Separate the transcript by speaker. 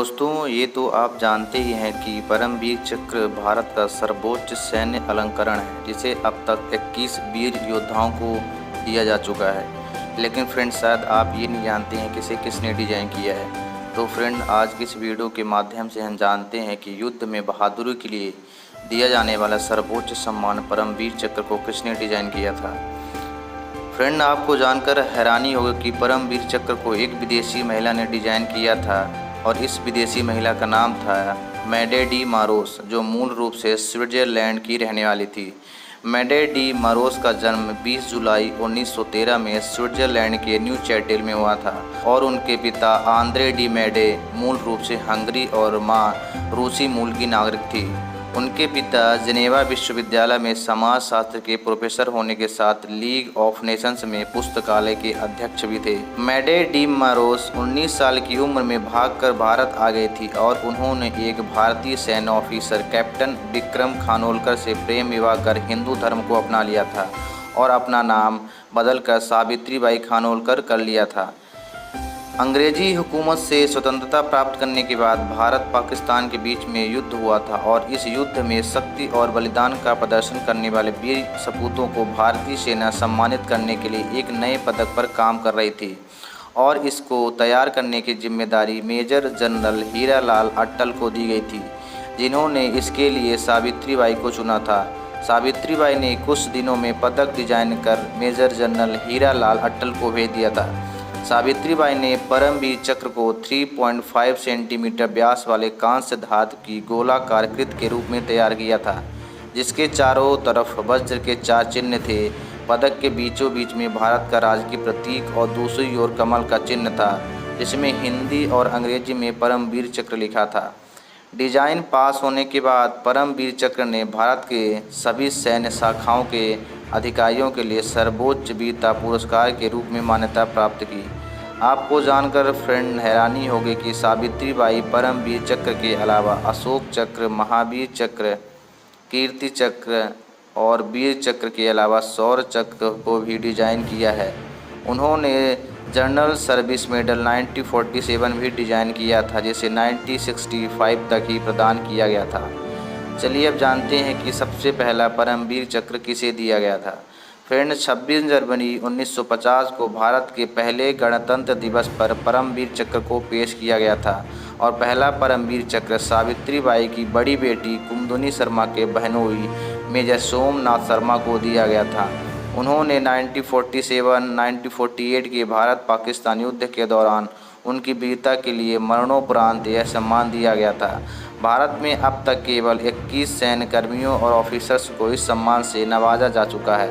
Speaker 1: दोस्तों, ये तो आप जानते ही हैं कि परमवीर चक्र भारत का सर्वोच्च सैन्य अलंकरण है, जिसे अब तक 21 वीर योद्धाओं को दिया जा चुका है। लेकिन फ्रेंड, शायद आप ये नहीं जानते हैं कि इसे किसने डिजाइन किया है। तो फ्रेंड, आज की इस वीडियो के माध्यम से हम जानते हैं कि युद्ध में बहादुरी के लिए दिया जाने वाला सर्वोच्च सम्मान परमवीर चक्र को किसने डिजाइन किया था। फ्रेंड, आपको जानकर हैरानी होगी कि परमवीर चक्र को एक विदेशी महिला ने डिजाइन किया था और इस विदेशी महिला का नाम था मैडे डी मारोस, जो मूल रूप से स्विट्जरलैंड की रहने वाली थी। मैडे डी मारोस का जन्म 20 जुलाई 1913 में स्विट्जरलैंड के न्यू चैटेल में हुआ था और उनके पिता आंद्रे डी मैडे मूल रूप से हंगरी और मां रूसी मूल की नागरिक थी। उनके पिता जिनेवा विश्वविद्यालय में समाजशास्त्र के प्रोफेसर होने के साथ लीग ऑफ नेशंस में पुस्तकालय के अध्यक्ष भी थे। मैडे डी मारोस 19 साल की उम्र में भागकर भारत आ गई थी और उन्होंने एक भारतीय सैन्य ऑफिसर कैप्टन विक्रम खानोलकर से प्रेम विवाह कर हिंदू धर्म को अपना लिया था और अपना नाम बदलकर सावित्रीबाई खानोलकर कर लिया था। अंग्रेजी हुकूमत से स्वतंत्रता प्राप्त करने के बाद भारत पाकिस्तान के बीच में युद्ध हुआ था और इस युद्ध में शक्ति और बलिदान का प्रदर्शन करने वाले वीर सपूतों को भारतीय सेना सम्मानित करने के लिए एक नए पदक पर काम कर रही थी और इसको तैयार करने की जिम्मेदारी मेजर जनरल हीरालाल अट्टल को दी गई थी, जिन्होंने इसके लिए सावित्रीबाई को चुना था। सावित्रीबाई ने कुछ दिनों में पदक डिजाइन कर मेजर जनरल हीरालाल अट्टल को भेज दिया था। सावित्रीबाई ने परमवीर चक्र को 3.5 सेंटीमीटर व्यास वाले कांस्य धातु की गोलाकार कृत के रूप में तैयार किया था, जिसके चारों तरफ वज्र के 4 चिन्ह थे। पदक के बीचों बीच में भारत का राजकीय प्रतीक और दूसरी ओर कमल का चिन्ह था, जिसमें हिंदी और अंग्रेजी में परमवीर चक्र लिखा था। डिजाइन पास होने के बाद परमवीर चक्र ने भारत के सभी सैन्य शाखाओं के अधिकारियों के लिए सर्वोच्च वीरता पुरस्कार के रूप में मान्यता प्राप्त की। आपको जानकर फ्रेंड हैरानी होगी कि सावित्रीबाई परमवीर चक्र के अलावा अशोक चक्र, महावीर चक्र, कीर्ति चक्र और वीर चक्र के अलावा शौर्य चक्र को भी डिजाइन किया है। उन्होंने जनरल सर्विस मेडल 1947 भी डिजाइन किया था, जिसे 1965 तक ही प्रदान किया गया था। चलिए अब जानते हैं कि सबसे पहला परमवीर चक्र किसे दिया गया था। फ्रेंड, 26 जनवरी 1950 को भारत के पहले गणतंत्र दिवस पर परमवीर चक्र को पेश किया गया था और पहला परमवीर चक्र सावित्रीबाई की बड़ी बेटी कुमुदनी शर्मा के बहनोई मेजर सोमनाथ शर्मा को दिया गया था। उन्होंने 1947-1948 के भारत पाकिस्तान युद्ध के दौरान उनकी वीरता के लिए मरणोपरांत यह सम्मान दिया गया था। भारत में अब तक केवल 21 सैन्य कर्मियों और ऑफिसर्स को इस सम्मान से नवाजा जा चुका है।